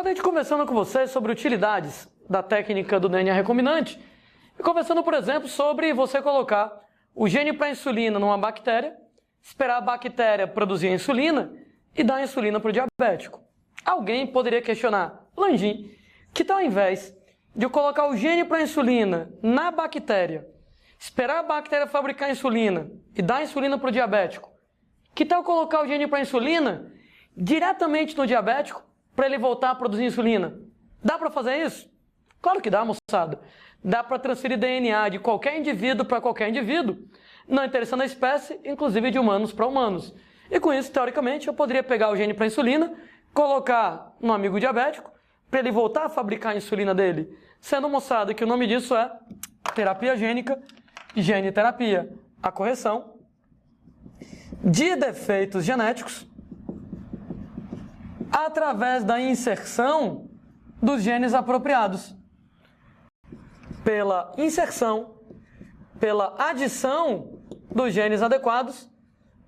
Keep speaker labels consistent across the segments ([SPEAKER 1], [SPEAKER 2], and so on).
[SPEAKER 1] Rapidamente conversando com vocês sobre utilidades da técnica do DNA recombinante e conversando, por exemplo, sobre você colocar o gene para insulina numa bactéria, esperar a bactéria produzir a insulina e dar a insulina para o diabético. Alguém poderia questionar, Landim, que tal ao invés de eu colocar o gene para insulina na bactéria, esperar a bactéria fabricar a insulina e dar a insulina para o diabético, que tal colocar o gene para insulina diretamente no diabético para ele voltar a produzir insulina? Dá para fazer isso? Claro que dá, moçada. Dá para transferir DNA de qualquer indivíduo para qualquer indivíduo, não interessando a espécie, inclusive de humanos para humanos. E com isso, teoricamente, eu poderia pegar o gene para insulina, colocar no amigo diabético, para ele voltar a fabricar a insulina dele. Sendo, moçada, que o nome disso é terapia gênica, gene terapia, a correção de defeitos genéticos através da inserção dos genes apropriados. Pela inserção, pela adição dos genes adequados,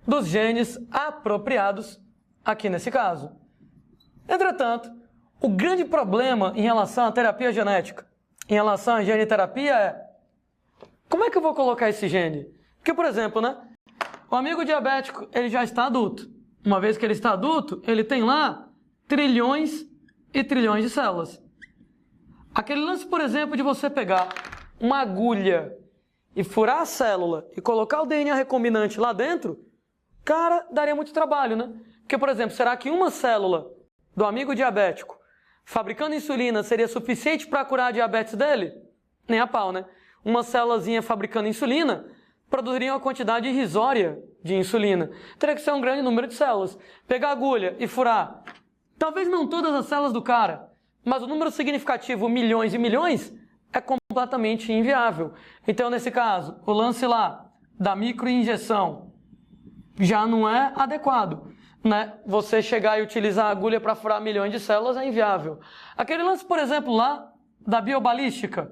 [SPEAKER 1] dos genes apropriados, aqui nesse caso. Entretanto, o grande problema em relação à terapia genética, em relação à gene terapia é: como é que eu vou colocar esse gene? Porque, por exemplo, o amigo diabético, ele já está adulto. Uma vez que ele está adulto, ele tem lá trilhões e trilhões de células. Aquele lance, por exemplo, de você pegar uma agulha e furar a célula e colocar o DNA recombinante lá dentro, cara, daria muito trabalho, né? Porque, por exemplo, será que uma célula do amigo diabético fabricando insulina seria suficiente para curar a diabetes dele? Nem a pau, né? Uma célulazinha fabricando insulina produziria uma quantidade irrisória de insulina. Teria que ser um grande número de células. Pegar a agulha e furar, talvez não todas as células do cara, mas o número significativo, milhões e milhões, é completamente inviável. Então, nesse caso, o lance lá da microinjeção já não é adequado, né? Você chegar e utilizar a agulha para furar milhões de células é inviável. Aquele lance, por exemplo, lá da biobalística,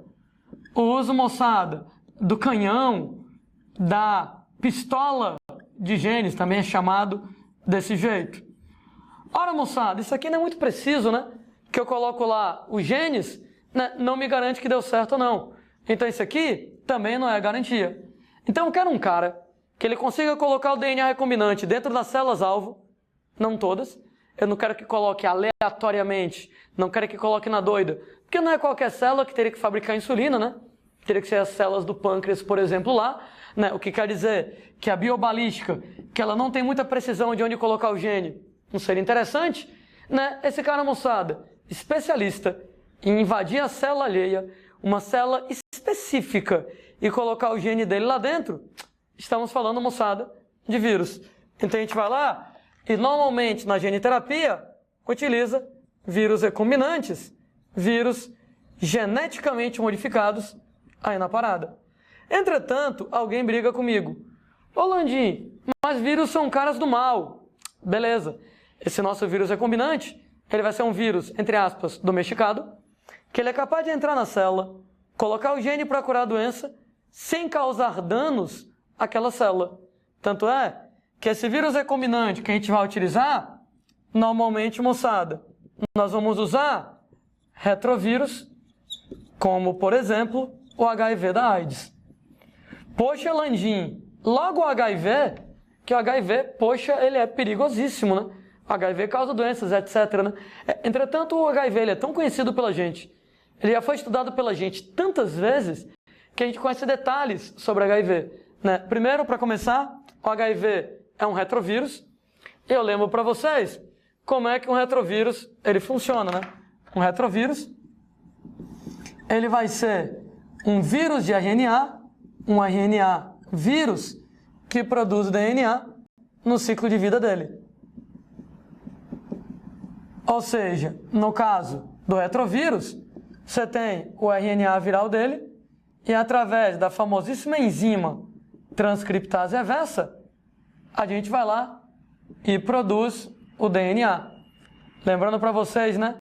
[SPEAKER 1] o uso, moçada, do canhão, da pistola de genes, também é chamado desse jeito. Ora, moçada, isso aqui não é muito preciso, né? Que eu coloco lá os genes, né? Não me garante que deu certo ou não. Então isso aqui também não é garantia. Então eu quero um cara que ele consiga colocar o DNA recombinante dentro das células-alvo, não todas. Eu não quero que coloque aleatoriamente, não quero que coloque na doida, porque não é qualquer célula que teria que fabricar insulina, né? Teria que ser as células do pâncreas, por exemplo, lá, né? O que quer dizer que a biobalística, que ela não tem muita precisão de onde colocar o gene, não seria interessante, né? Esse cara, moçada, especialista em invadir a célula alheia, uma célula específica, e colocar o gene dele lá dentro, estamos falando, moçada, de vírus. Então a gente vai lá e normalmente na gene terapia utiliza vírus recombinantes, vírus geneticamente modificados aí na parada. Entretanto, alguém briga comigo. Ô Landim, mas vírus são caras do mal. Beleza. Esse nosso vírus recombinante, ele vai ser um vírus, entre aspas, domesticado, que ele é capaz de entrar na célula, colocar o gene para curar a doença, sem causar danos àquela célula. Tanto é que esse vírus recombinante que a gente vai utilizar, normalmente, moçada, nós vamos usar retrovírus, como, por exemplo, o HIV da AIDS. Poxa, Landim, logo o HIV, que o HIV, poxa, ele é perigosíssimo, né? O HIV causa doenças, etc, né? Entretanto, o HIV ele é tão conhecido pela gente, ele já foi estudado pela gente tantas vezes, que a gente conhece detalhes sobre HIV, né? Primeiro, para começar, o HIV é um retrovírus. Eu lembro para vocês como é que um retrovírus ele funciona, né? Um retrovírus, ele vai ser um vírus de RNA, um RNA vírus que produz DNA no ciclo de vida dele. Ou seja, no caso do retrovírus, você tem o RNA viral dele e através da famosíssima enzima transcriptase reversa, a gente vai lá e produz o DNA. Lembrando para vocês, né,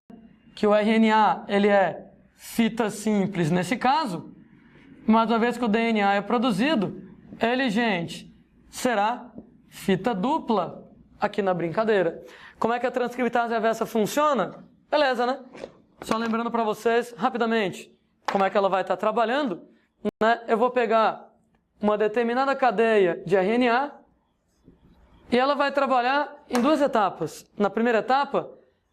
[SPEAKER 1] que o RNA ele é fita simples nesse caso, mas uma vez que o DNA é produzido, ele, gente, será fita dupla aqui na brincadeira. Como é que a transcriptase reversa funciona? Beleza, né? Só lembrando para vocês, rapidamente, como é que ela vai estar trabalhando, né? Eu vou pegar uma determinada cadeia de RNA e ela vai trabalhar em duas etapas. Na primeira etapa,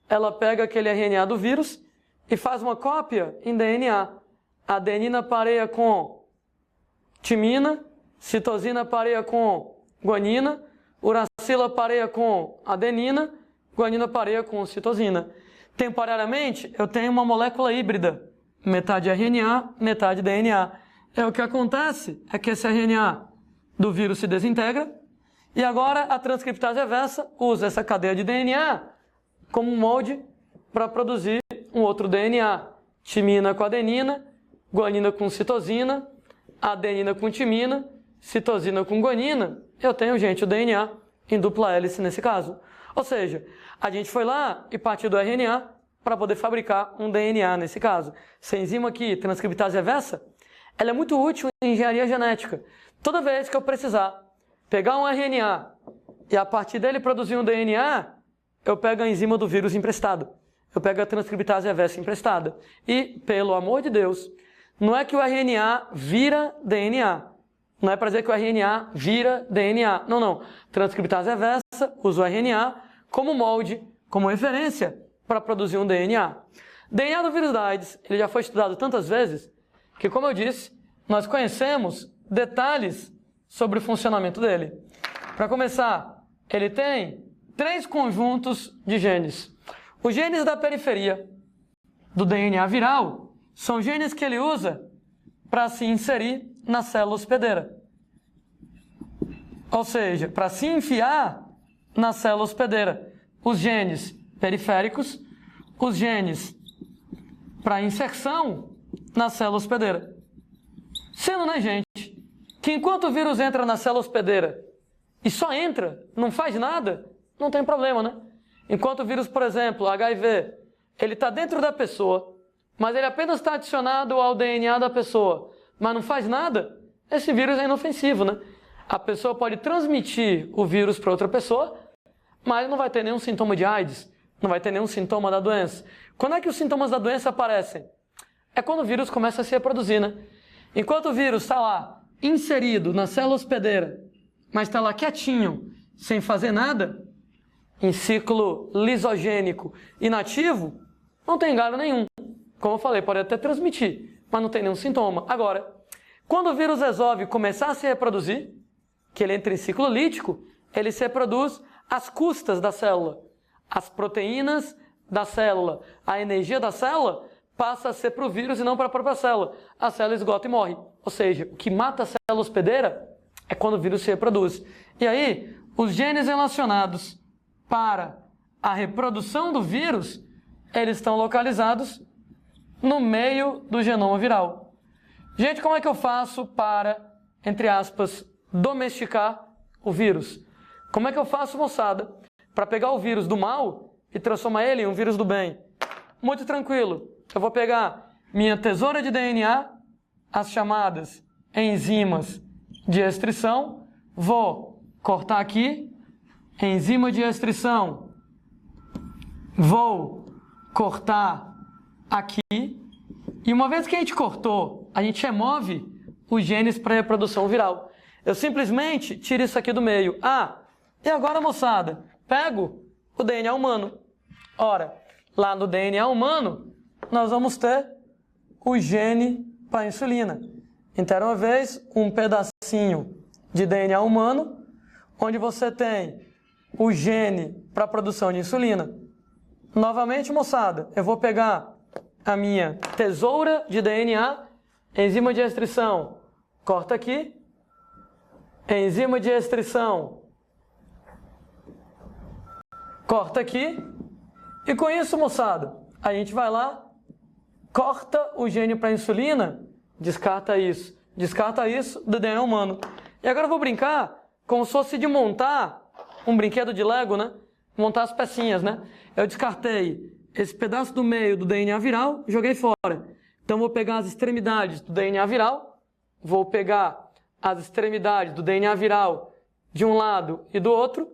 [SPEAKER 1] ela pega aquele RNA do vírus e faz uma cópia em DNA. A adenina pareia com timina, citosina pareia com guanina, uracila pareia com adenina, guanina pareia com citosina. Temporariamente, eu tenho uma molécula híbrida, metade RNA, metade DNA. O que acontece é que esse RNA do vírus se desintegra e agora a transcriptase reversa usa essa cadeia de DNA como um molde para produzir um outro DNA. Timina com adenina, guanina com citosina, adenina com timina, citosina com guanina. Eu tenho, gente, o DNA em dupla hélice nesse caso. Ou seja, a gente foi lá e partiu do RNA para poder fabricar um DNA nesse caso. Essa enzima aqui, transcriptase reversa, ela é muito útil em engenharia genética. Toda vez que eu precisar pegar um RNA e a partir dele produzir um DNA, eu pego a enzima do vírus emprestado. Eu pego a transcriptase reversa emprestada. E, pelo amor de Deus, não é que o RNA vira DNA. Não é para dizer que o RNA vira DNA. Não, não. Transcriptase reversa usa o RNA como molde, como referência para produzir um DNA. DNA do vírus da AIDS, ele já foi estudado tantas vezes que, como eu disse, nós conhecemos detalhes sobre o funcionamento dele. Para começar, ele tem 3 conjuntos de genes. Os genes da periferia do DNA viral são genes que ele usa para se inserir na célula hospedeira. Ou seja, para se enfiar na célula hospedeira. Os genes periféricos, os genes para inserção na célula hospedeira. Sendo, né, gente, que enquanto o vírus entra na célula hospedeira e só entra, não faz nada, não tem problema, né? Enquanto o vírus, por exemplo, HIV, ele está dentro da pessoa, mas ele apenas está adicionado ao DNA da pessoa, mas não faz nada, esse vírus é inofensivo, né? A pessoa pode transmitir o vírus para outra pessoa, mas não vai ter nenhum sintoma de AIDS, não vai ter nenhum sintoma da doença. Quando é que os sintomas da doença aparecem? É quando o vírus começa a se reproduzir, né? Enquanto o vírus está lá, inserido na célula hospedeira, mas está lá quietinho, sem fazer nada, em ciclo lisogênico inativo, não tem galho nenhum. Como eu falei, pode até transmitir, mas não tem nenhum sintoma. Agora, quando o vírus resolve começar a se reproduzir, que ele entra em ciclo lítico, ele se reproduz às custas da célula. As proteínas da célula, a energia da célula passa a ser para o vírus e não para a própria célula. A célula esgota e morre. Ou seja, o que mata a célula hospedeira é quando o vírus se reproduz. E aí, os genes relacionados para a reprodução do vírus, eles estão localizados no meio do genoma viral. Gente, como é que eu faço para, entre aspas, domesticar o vírus? Como é que eu faço, moçada, para pegar o vírus do mal e transformar ele em um vírus do bem? Muito tranquilo. Eu vou pegar minha tesoura de DNA, as chamadas enzimas de restrição, vou cortar aqui, enzima de restrição, vou cortar aqui, e uma vez que a gente cortou, a gente remove os genes para reprodução viral. Eu simplesmente tiro isso aqui do meio. Ah, e agora, moçada, pego o DNA humano. Ora, lá no DNA humano, nós vamos ter o gene para a insulina. Então, uma vez, um pedacinho de DNA humano, onde você tem o gene para a produção de insulina. Novamente, moçada, eu vou pegar a minha tesoura de DNA, enzima de restrição, corta aqui, enzima de restrição, corta aqui, e com isso, moçada, a gente vai lá, corta o gene para insulina, descarta isso do DNA humano. E agora eu vou brincar como se fosse de montar um brinquedo de Lego, né? Montar as pecinhas, né? Eu descartei esse pedaço do meio do DNA viral e joguei fora. Então vou pegar as extremidades do DNA viral, vou pegar as extremidades do DNA viral de um lado e do outro,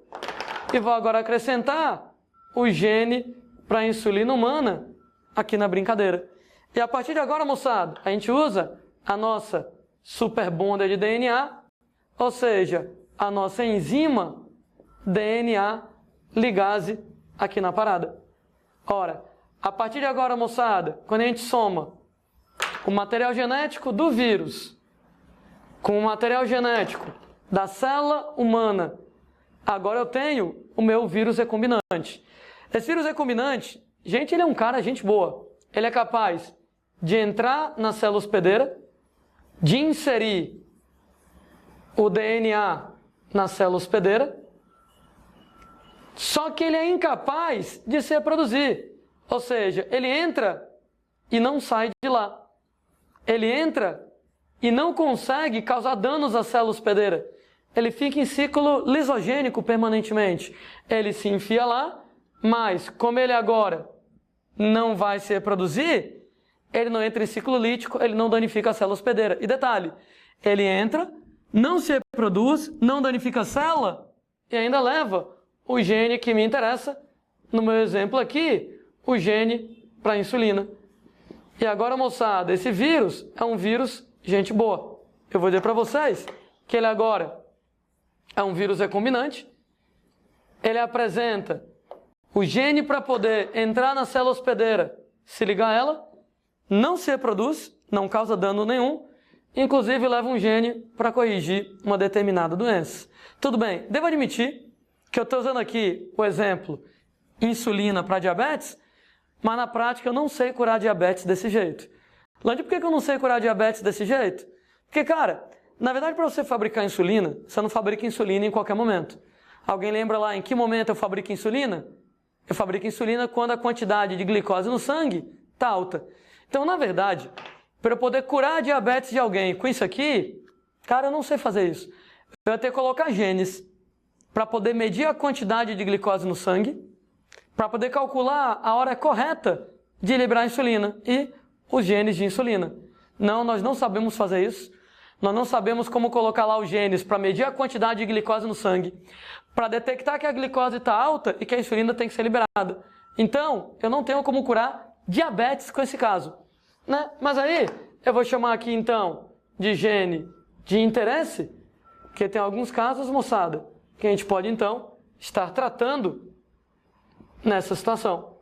[SPEAKER 1] e vou agora acrescentar o gene para a insulina humana aqui na brincadeira. E a partir de agora, moçada, a gente usa a nossa super bonder de DNA, ou seja, a nossa enzima DNA ligase aqui na parada. Ora, a partir de agora, moçada, quando a gente soma o material genético do vírus com o material genético da célula humana, agora eu tenho o meu vírus recombinante. Esse vírus recombinante, gente, ele é um cara, gente boa. Ele é capaz de entrar na célula hospedeira, de inserir o DNA na célula hospedeira, só que ele é incapaz de se reproduzir. Ou seja, ele entra e não sai de lá. Ele entra e não consegue causar danos à célula hospedeira. Ele fica em ciclo lisogênico permanentemente. Ele se enfia lá, mas como ele agora não vai se reproduzir, ele não entra em ciclo lítico, ele não danifica a célula hospedeira. E detalhe, ele entra, não se reproduz, não danifica a célula e ainda leva o gene que me interessa, no meu exemplo aqui, o gene para a insulina. E agora, moçada, esse vírus é um vírus gente boa. Eu vou dizer para vocês que ele agora é um vírus recombinante. Ele apresenta o gene para poder entrar na célula hospedeira, se ligar a ela, não se reproduz, não causa dano nenhum, inclusive leva um gene para corrigir uma determinada doença. Tudo bem, devo admitir que eu estou usando aqui o exemplo insulina para diabetes, mas na prática eu não sei curar diabetes desse jeito. Landy, por que eu não sei curar diabetes desse jeito? Porque, cara, na verdade, para você fabricar insulina, você não fabrica insulina em qualquer momento. Alguém lembra lá em que momento eu fabrico insulina? Eu fabrico insulina quando a quantidade de glicose no sangue está alta. Então, na verdade, para eu poder curar a diabetes de alguém com isso aqui, cara, eu não sei fazer isso. Eu vou ter que colocar genes para poder medir a quantidade de glicose no sangue, para poder calcular a hora correta de liberar a insulina e os genes de insulina. Não, nós não sabemos fazer isso. Nós não sabemos como colocar lá os genes para medir a quantidade de glicose no sangue, para detectar que a glicose está alta e que a insulina tem que ser liberada. Então, eu não tenho como curar diabetes com esse caso, né? Mas aí, eu vou chamar aqui então de gene de interesse, porque tem alguns casos, moçada, que a gente pode então estar tratando nessa situação.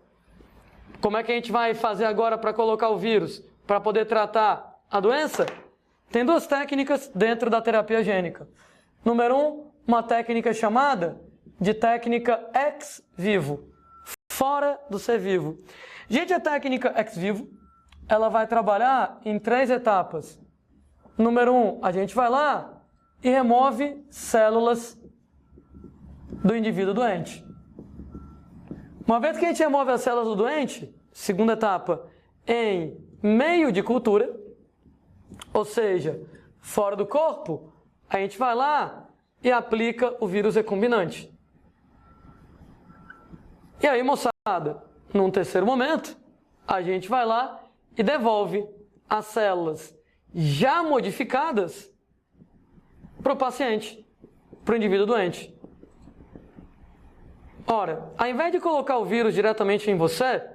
[SPEAKER 1] Como é que a gente vai fazer agora para colocar o vírus para poder tratar a doença? Tem duas técnicas dentro da terapia gênica. Número 1, uma técnica chamada de técnica ex vivo, fora do ser vivo. Gente, a técnica ex vivo, ela vai trabalhar em 3 etapas. Número 1, a gente vai lá e remove células do indivíduo doente. Uma vez que a gente remove as células do doente, segunda etapa, em meio de cultura, ou seja, fora do corpo, a gente vai lá e aplica o vírus recombinante. E aí, moçada, num terceiro momento, a gente vai lá e devolve as células já modificadas para o paciente, para o indivíduo doente. Ora, ao invés de colocar o vírus diretamente em você,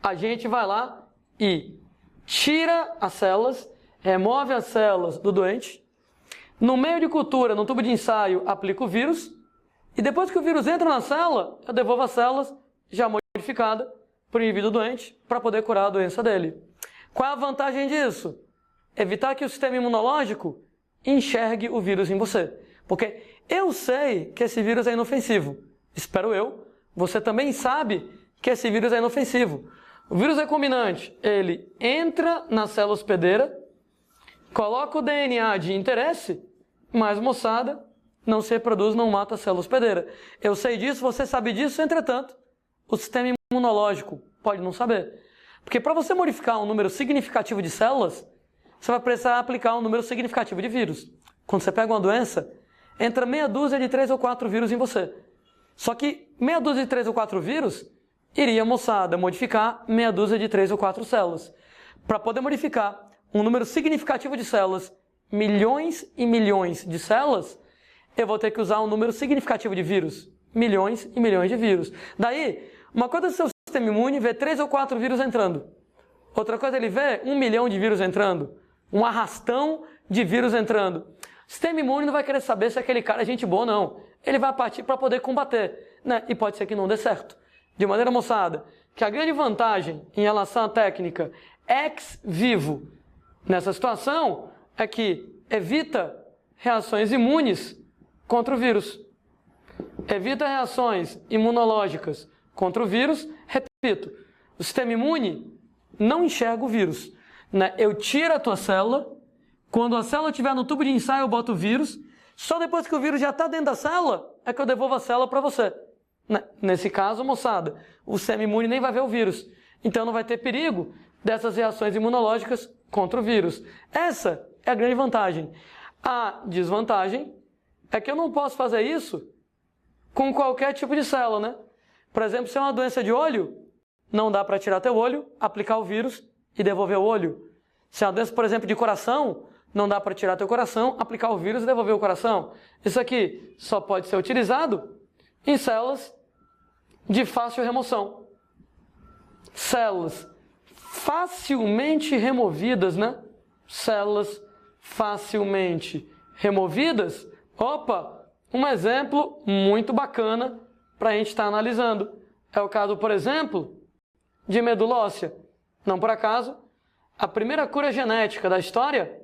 [SPEAKER 1] a gente vai lá e tira as células, remove as células do doente, no meio de cultura, no tubo de ensaio, aplica o vírus, e depois que o vírus entra na célula, eu devolvo as células já modificadas para o indivíduo doente para poder curar a doença dele. Qual é a vantagem disso? Evitar que o sistema imunológico enxergue o vírus em você. Porque eu sei que esse vírus é inofensivo. Espero eu. Você também sabe que esse vírus é inofensivo. O vírus recombinante, ele entra na célula hospedeira, coloca o DNA de interesse, mas, moçada, não se reproduz, não mata a célula hospedeira. Eu sei disso, você sabe disso, entretanto, o sistema imunológico pode não saber. Porque para você modificar um número significativo de células, você vai precisar aplicar um número significativo de vírus. Quando você pega uma doença, entra meia dúzia de 3 ou 4 vírus em você. Só que meia dúzia de 3 ou 4 vírus iria, moçada, modificar meia dúzia de 3 ou 4 células. Para poder modificar um número significativo de células, milhões e milhões de células, eu vou ter que usar um número significativo de vírus. Milhões e milhões de vírus. Daí, uma coisa do seu sistema imune vê 3 ou 4 vírus entrando. Outra coisa, ele vê 1 milhão de vírus entrando. Um arrastão de vírus entrando. O sistema imune não vai querer saber se aquele cara é gente boa ou não. Ele vai partir para poder combater, né? E pode ser que não dê certo. De maneira, moçada, que a grande vantagem em relação à técnica ex vivo nessa situação é que evita reações imunes contra o vírus. Evita reações imunológicas contra o vírus. Repito, o sistema imune não enxerga o vírus, né? Eu tiro a tua célula, quando a célula estiver no tubo de ensaio eu boto o vírus, só depois que o vírus já está dentro da célula é que eu devolvo a célula para você. Nesse caso, moçada, o sistema imune nem vai ver o vírus, então não vai ter perigo dessas reações imunológicas contra o vírus. Essa é a grande vantagem. A desvantagem é que eu não posso fazer isso com qualquer tipo de célula, né? Por exemplo, se é uma doença de olho, não dá para tirar teu olho, aplicar o vírus e devolver o olho. Se é uma doença, por exemplo, de coração, não dá para tirar teu coração, aplicar o vírus e devolver o coração. Isso aqui só pode ser utilizado em células de fácil remoção. Células facilmente removidas, né? Células facilmente removidas. Opa, um exemplo muito bacana para a gente estar analisando. É o caso, por exemplo, de medula óssea. Não por acaso, a primeira cura genética da história,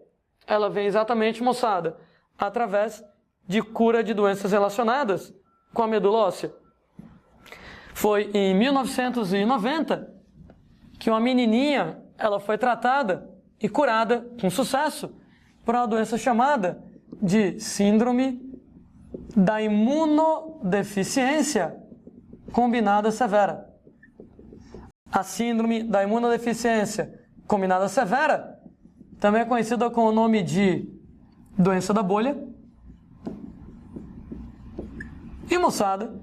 [SPEAKER 1] ela vem exatamente, moçada, através de cura de doenças relacionadas com a medula óssea. Foi em 1990 que uma menininha, ela foi tratada e curada com sucesso por uma doença chamada de síndrome da imunodeficiência combinada severa. A síndrome da imunodeficiência combinada severa também é conhecida com o nome de doença da bolha. E, moçada,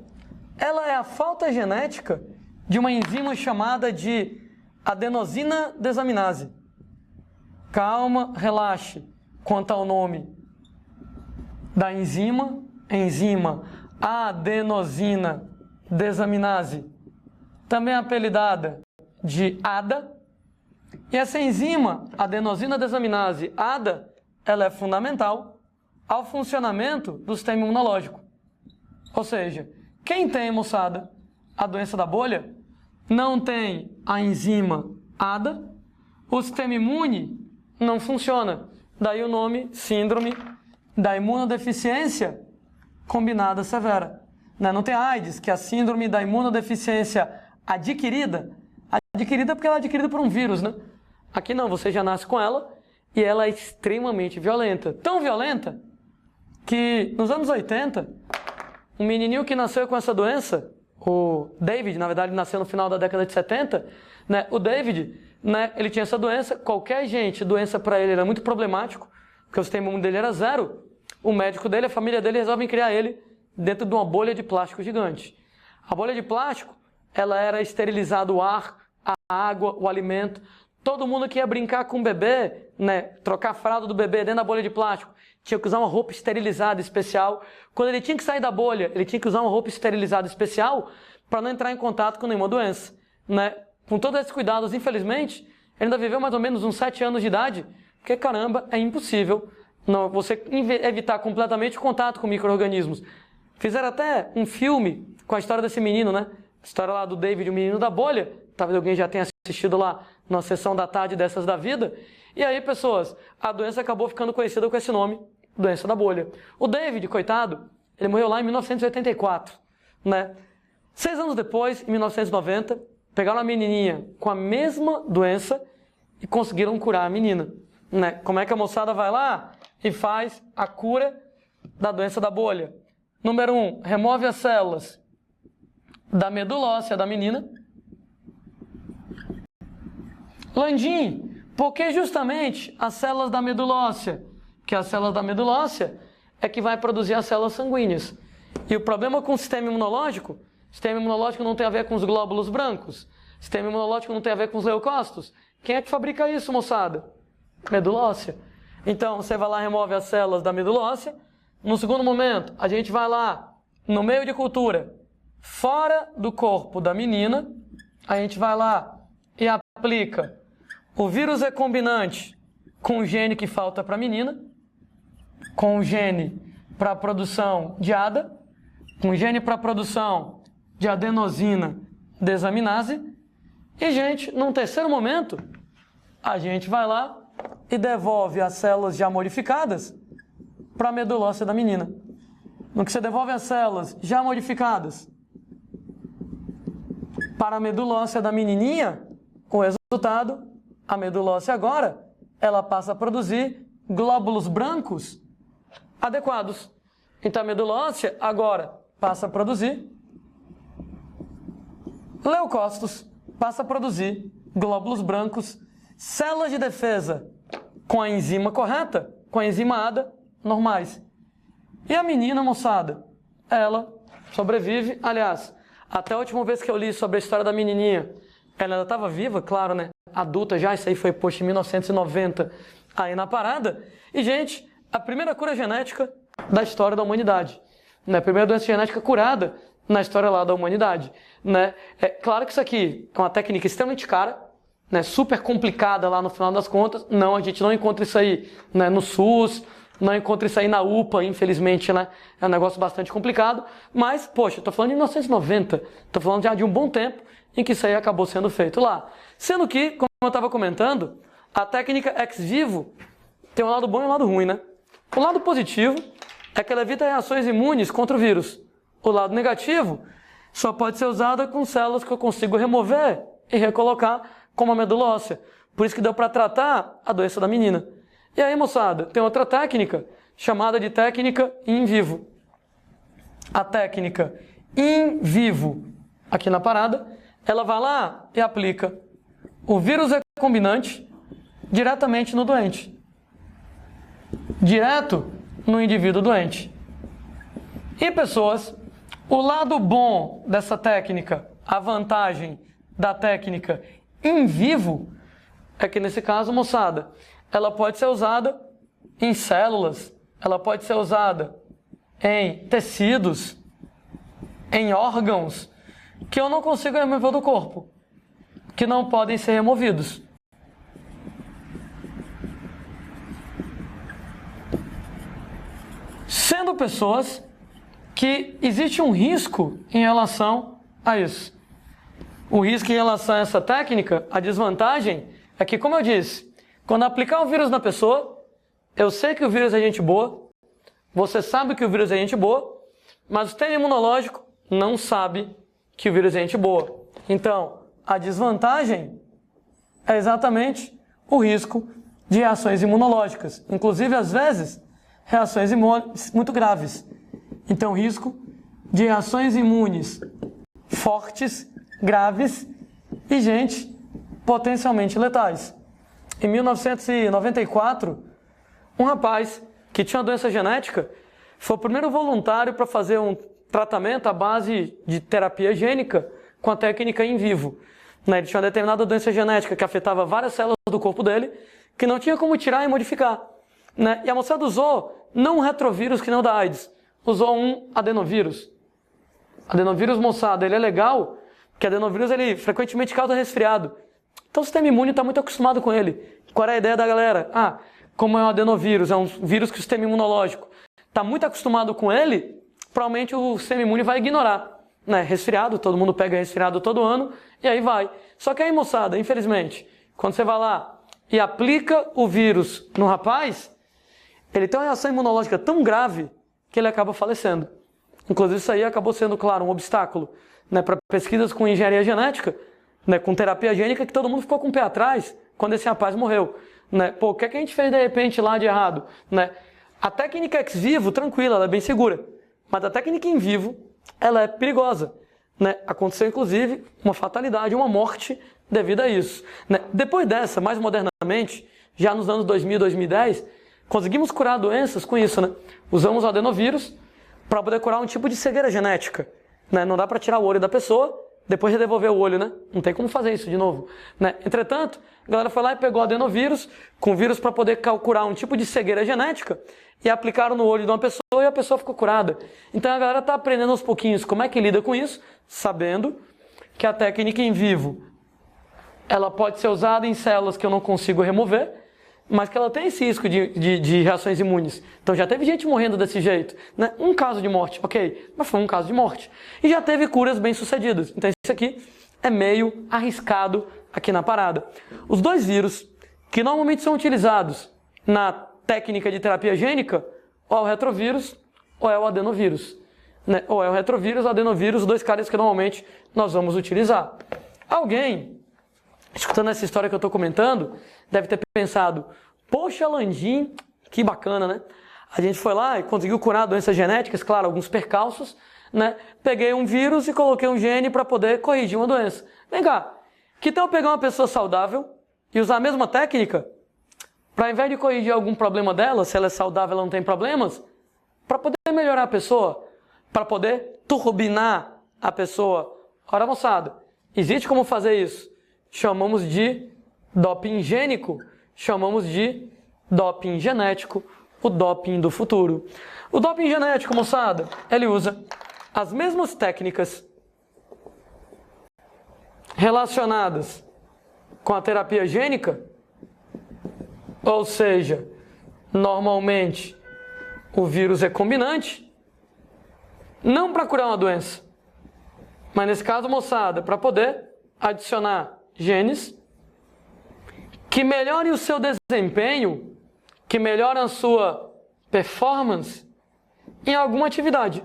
[SPEAKER 1] ela é a falta genética de uma enzima chamada de adenosina desaminase. Calma, relaxe quanto ao nome da enzima adenosina desaminase, também apelidada de ADA. E essa enzima, adenosina desaminase, ADA, ela é fundamental ao funcionamento do sistema imunológico. Ou seja, quem tem, moçada, a doença da bolha, não tem a enzima ADA, o sistema imune não funciona. Daí o nome síndrome da imunodeficiência combinada severa. Não tem a AIDS, que é a síndrome da imunodeficiência adquirida. Adquirida porque ela é adquirida por um vírus, né? Aqui não, você já nasce com ela e ela é extremamente violenta. Tão violenta que nos anos 80, um menininho que nasceu com essa doença, o David, na verdade, nasceu no final da década de 70, né? O David, né, ele tinha essa doença, qualquer doença para ele era muito problemático, porque o sistema imune dele era zero. O médico dele, a família dele resolvem criar ele dentro de uma bolha de plástico gigante. A bolha de plástico, ela era esterilizado o ar, a água, o alimento. Todo mundo que ia brincar com o bebê, né, trocar a fralda do bebê dentro da bolha de plástico, tinha que usar uma roupa esterilizada especial. Quando ele tinha que sair da bolha, ele tinha que usar uma roupa esterilizada especial para não entrar em contato com nenhuma doença, né? Com todos esses cuidados, infelizmente, ele ainda viveu mais ou menos uns 7 anos de idade, porque, caramba, é impossível você evitar completamente o contato com micro-organismos. Fizeram até um filme com a história desse menino, né? A história lá do David, o menino da bolha. Talvez alguém já tenha assistido lá na sessão da tarde dessas da vida. E aí, pessoas, a doença acabou ficando conhecida com esse nome, doença da bolha. O David, coitado, ele morreu lá em 1984, né? 6 anos depois, em 1990, pegaram a menininha com a mesma doença e conseguiram curar a menina, né? Como é que a moçada vai lá e faz a cura da doença da bolha? Número 1, remove as células da medula óssea da menina. Landim, porque justamente as células da medula óssea, que as células da medula óssea é que vai produzir as células sanguíneas. E o problema com o sistema imunológico não tem a ver com os glóbulos brancos, o sistema imunológico não tem a ver com os leucócitos. Quem é que fabrica isso, moçada? Medula óssea. Então, você vai lá e remove as células da medula óssea. No segundo momento, a gente vai lá no meio de cultura, fora do corpo da menina, a gente vai lá e aplica o vírus recombinante com o gene que falta para a menina, com o gene para a produção de ADA, com o gene para a produção de adenosina desaminase, e, gente, num terceiro momento, a gente vai lá e devolve as células já modificadas para a medula óssea da menina. No que você devolve as células já modificadas para a medula óssea da menininha, o resultado, a medula óssea agora, ela passa a produzir glóbulos brancos adequados. Então a medula óssea agora passa a produzir leucócitos, passa a produzir glóbulos brancos, células de defesa com a enzima correta, com a enzima ADA, normais. E a menina, moçada, ela sobrevive. Aliás, até a última vez que eu li sobre a história da menininha, ela ainda estava viva, claro, né? Adulta já, isso aí foi posto em 1990, aí na parada. E, gente, a primeira cura genética da história da humanidade, né? A primeira doença genética curada na história lá da humanidade, né? É claro que isso aqui é uma técnica extremamente cara, né? Super complicada lá no final das contas. Não, a gente não encontra isso aí, né, no SUS, não encontra isso aí na UPA, infelizmente, né? É um negócio bastante complicado. Mas, poxa, eu tô falando de 1990, tô falando já de um bom tempo em que isso aí acabou sendo feito lá. Sendo que, como eu estava comentando, a técnica ex vivo tem um lado bom e um lado ruim, né? O lado positivo é que ela evita reações imunes contra o vírus. O lado negativo só pode ser usada com células que eu consigo remover e recolocar como a medula óssea. Por isso que deu para tratar a doença da menina. E aí, moçada, tem outra técnica chamada de técnica in vivo. A técnica in vivo, aqui na parada, ela vai lá e aplica o vírus recombinante diretamente no doente. Direto no indivíduo doente. E, pessoas, o lado bom dessa técnica, a vantagem da técnica in vivo, é que nesse caso, moçada, ela pode ser usada em células, ela pode ser usada em tecidos, em órgãos que eu não consigo remover do corpo, que não podem ser removidos. Sendo pessoas que existe um risco em relação a isso. O risco em relação a essa técnica, a desvantagem, é que, como eu disse, quando aplicar o vírus na pessoa, eu sei que o vírus é gente boa, você sabe que o vírus é gente boa, mas o sistema imunológico não sabe que o vírus é gente boa. Então, a desvantagem é exatamente o risco de reações imunológicas. Inclusive, às vezes, reações imunes muito graves. Então, risco de reações imunes fortes, graves e, gente, potencialmente letais. Em 1994, um rapaz que tinha uma doença genética foi o primeiro voluntário para fazer um tratamento à base de terapia gênica com a técnica in vivo. Ele tinha uma determinada doença genética que afetava várias células do corpo dele, que não tinha como tirar e modificar. E a moçada usou não um retrovírus que não dá AIDS, usou um adenovírus. Adenovírus, moçada, ele é legal, porque adenovírus ele frequentemente causa resfriado. Então o sistema imune está muito acostumado com ele. Qual é a ideia da galera? Como é um adenovírus, é um vírus que o sistema imunológico está muito acostumado com ele, provavelmente o sistema imune vai ignorar. Resfriado, todo mundo pega resfriado todo ano, e aí vai. Só que aí, moçada, infelizmente, quando você vai lá e aplica o vírus no rapaz, ele tem uma reação imunológica tão grave que ele acaba falecendo. Inclusive isso aí acabou sendo, claro, um obstáculo para pesquisas com engenharia genética, com terapia gênica, que todo mundo ficou com o pé atrás quando esse rapaz morreu. O que é que a gente fez de repente lá de errado? A técnica ex vivo, tranquila, ela é bem segura. Mas a técnica in vivo, ela é perigosa. Aconteceu, inclusive, uma fatalidade, uma morte devido a isso. Depois dessa, mais modernamente, já nos anos 2000, 2010, conseguimos curar doenças com isso. Usamos o adenovírus para poder curar um tipo de cegueira genética. Não dá para tirar o olho da pessoa, depois de devolver o olho, Não tem como fazer isso de novo. Entretanto, a galera foi lá e pegou o adenovírus, com vírus para poder curar um tipo de cegueira genética, e aplicaram no olho de uma pessoa e a pessoa ficou curada. Então a galera está aprendendo aos pouquinhos como é que lida com isso, sabendo que a técnica em vivo, ela pode ser usada em células que eu não consigo remover, mas que ela tem esse risco de reações imunes. Então já teve gente morrendo desse jeito, né? Um caso de morte, ok, mas foi um caso de morte. E já teve curas bem-sucedidas. Então isso aqui é meio arriscado aqui na parada. Os dois vírus que normalmente são utilizados na técnica de terapia gênica, ou é o retrovírus ou é o adenovírus. Né? Ou é o retrovírus ou o adenovírus, os dois caras que normalmente nós vamos utilizar. Alguém, escutando essa história que eu estou comentando, deve ter pensado, poxa, Landim, que bacana, né? A gente foi lá e conseguiu curar doenças genéticas, claro, alguns percalços, né? Peguei um vírus e coloquei um gene para poder corrigir uma doença. Vem cá, que tal eu pegar uma pessoa saudável e usar a mesma técnica para, ao invés de corrigir algum problema dela, se ela é saudável, ela não tem problemas, para poder melhorar a pessoa, para poder turbinar a pessoa. Ora, moçada, existe como fazer isso? Chamamos de doping gênico, chamamos de doping genético, o doping do futuro. O doping genético, moçada, ele usa as mesmas técnicas relacionadas com a terapia gênica, ou seja, normalmente o vírus é combinante, não para curar uma doença, mas nesse caso, moçada, para poder adicionar genes que melhorem o seu desempenho, que melhorem a sua performance em alguma atividade.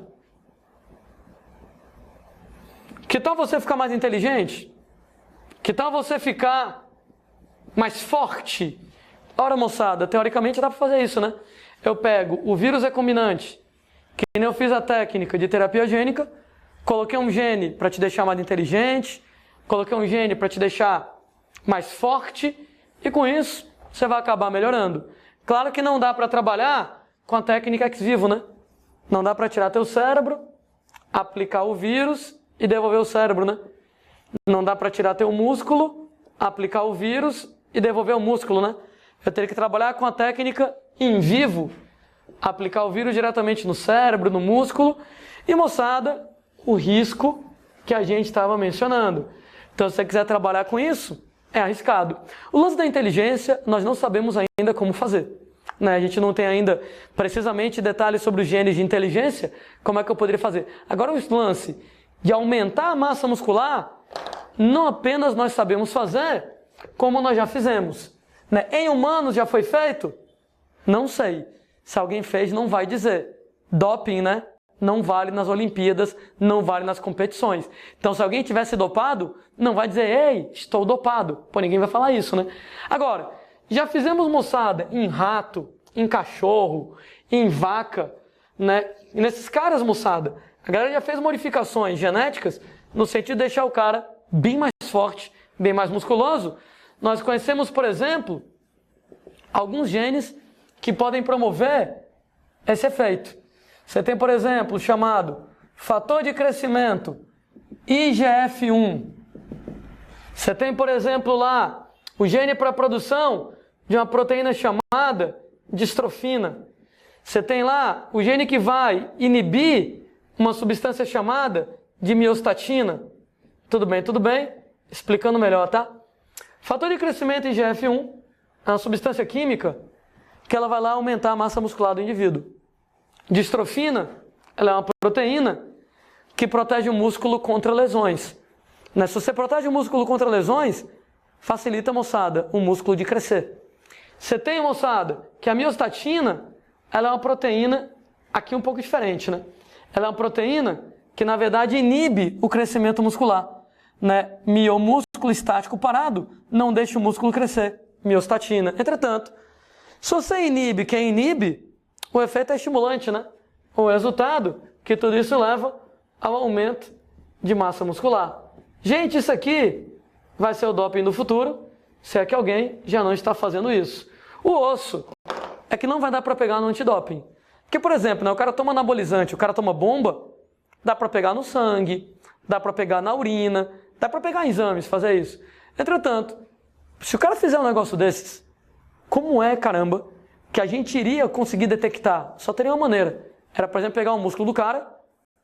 [SPEAKER 1] Que tal você ficar mais inteligente? Que tal você ficar mais forte? Ora, moçada, teoricamente dá para fazer isso, né? Eu pego o vírus recombinante, que nem eu fiz a técnica de terapia gênica, coloquei um gene para te deixar mais inteligente, coloquei um gene para te deixar mais forte, e com isso você vai acabar melhorando. Claro que não dá para trabalhar com a técnica ex vivo, né? Não dá para tirar teu cérebro, aplicar o vírus e devolver o cérebro, né? Não dá para tirar teu músculo, aplicar o vírus e devolver o músculo, né? Eu teria que trabalhar com a técnica em vivo, aplicar o vírus diretamente no cérebro, no músculo, e, moçada, o risco que a gente estava mencionando. Então, se você quiser trabalhar com isso, é arriscado. O lance da inteligência, nós não sabemos ainda como fazer. Né? A gente não tem ainda precisamente detalhes sobre os genes de inteligência, como é que eu poderia fazer. Agora, o lance de aumentar a massa muscular, não apenas nós sabemos fazer, como nós já fizemos. Né? Em humanos já foi feito? Não sei. Se alguém fez, não vai dizer. Doping, né? Não vale nas Olimpíadas, não vale nas competições. Então, se alguém tivesse dopado, não vai dizer, ei, estou dopado. Pô, ninguém vai falar isso, né? Agora, já fizemos, moçada, em rato, em cachorro, em vaca, né? E nesses caras, moçada, a galera já fez modificações genéticas no sentido de deixar o cara bem mais forte, bem mais musculoso. Nós conhecemos, por exemplo, alguns genes que podem promover esse efeito. Você tem, por exemplo, o chamado fator de crescimento, IGF-1. Você tem, por exemplo, lá o gene para a produção de uma proteína chamada distrofina. Você tem lá o gene que vai inibir uma substância chamada de miostatina. Tudo bem, tudo bem? Explicando melhor, tá? Fator de crescimento IGF-1 é uma substância química que ela vai lá aumentar a massa muscular do indivíduo. Distrofina, ela é uma proteína que protege o músculo contra lesões. Né? Se você protege o músculo contra lesões, facilita, moçada, o músculo de crescer. Você tem, moçada, que a miostatina, ela é uma proteína aqui um pouco diferente, né? Ela é uma proteína que, na verdade, inibe o crescimento muscular. Né? Miomúsculo estático parado não deixa o músculo crescer. Miostatina. Entretanto, se você inibe quem inibe, o efeito é estimulante, né? O resultado que tudo isso leva ao aumento de massa muscular. Gente, isso aqui vai ser o doping do futuro, se é que alguém já não está fazendo isso. O osso é que não vai dar para pegar no antidoping. Porque, por exemplo, né, o cara toma anabolizante, o cara toma bomba, dá para pegar no sangue, dá para pegar na urina, dá para pegar em exames, fazer isso. Entretanto, se o cara fizer um negócio desses, como é, caramba, que a gente iria conseguir detectar? Só teria uma maneira. Era, por exemplo, pegar um músculo do cara,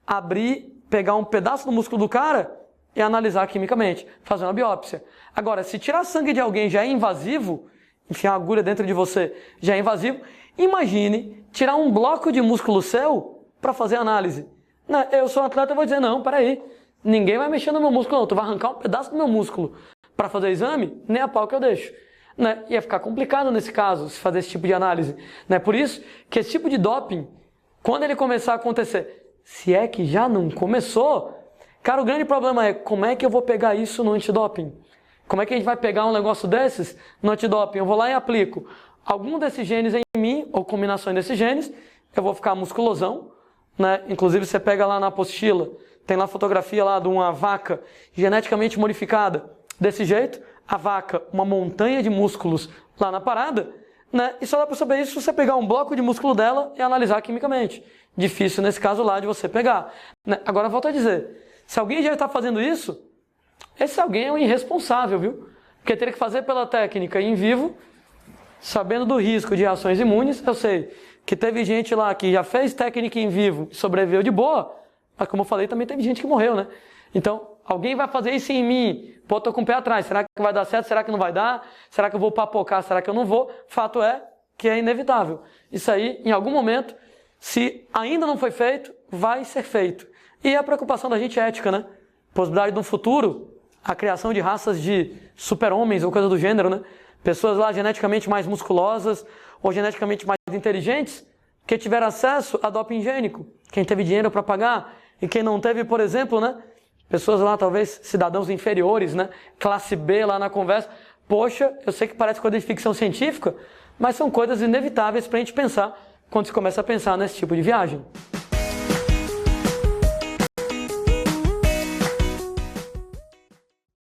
[SPEAKER 1] abrir, pegar um pedaço do músculo do cara e analisar quimicamente, fazer uma biópsia. Agora, se tirar sangue de alguém já é invasivo, enfiar uma agulha dentro de você já é invasivo, imagine tirar um bloco de músculo seu para fazer análise. Não, eu sou um atleta, eu vou dizer, não, peraí, ninguém vai mexer no meu músculo não, tu vai arrancar um pedaço do meu músculo para fazer o exame, nem a pau que eu deixo. Né? Ia ficar complicado nesse caso, se fazer esse tipo de análise. Né? Por isso que esse tipo de doping, quando ele começar a acontecer, se é que já não começou, cara, o grande problema é como é que eu vou pegar isso no antidoping? Como é que a gente vai pegar um negócio desses no antidoping? Eu vou lá e aplico algum desses genes em mim, ou combinações desses genes, eu vou ficar musculosão, né? Inclusive você pega lá na apostila, tem lá fotografia lá de uma vaca geneticamente modificada, desse jeito, a vaca, uma montanha de músculos lá na parada, né? E só dá para saber isso se você pegar um bloco de músculo dela e analisar quimicamente. Difícil nesse caso lá de você pegar. Né? Agora volto a dizer, se alguém já está fazendo isso, esse alguém é um irresponsável, viu? Porque teria que fazer pela técnica em vivo, sabendo do risco de reações imunes. Eu sei que teve gente lá que já fez técnica em vivo e sobreviveu de boa, mas como eu falei, também teve gente que morreu, né? Então, alguém vai fazer isso em mim, pô, tô com o pé atrás, será que vai dar certo, será que não vai dar? Será que eu vou papocar, será que eu não vou? Fato é que é inevitável. Isso aí, em algum momento, se ainda não foi feito, vai ser feito. E a preocupação da gente é ética, né? Possibilidade de um futuro, a criação de raças de super-homens ou coisa do gênero, né? Pessoas lá geneticamente mais musculosas ou geneticamente mais inteligentes que tiveram acesso a doping gênico. Quem teve dinheiro para pagar e quem não teve, por exemplo, né? Pessoas lá, talvez cidadãos inferiores, né? Classe B lá na conversa. Poxa, eu sei que parece coisa de ficção científica, mas são coisas inevitáveis para a gente pensar quando se começa a pensar nesse tipo de viagem.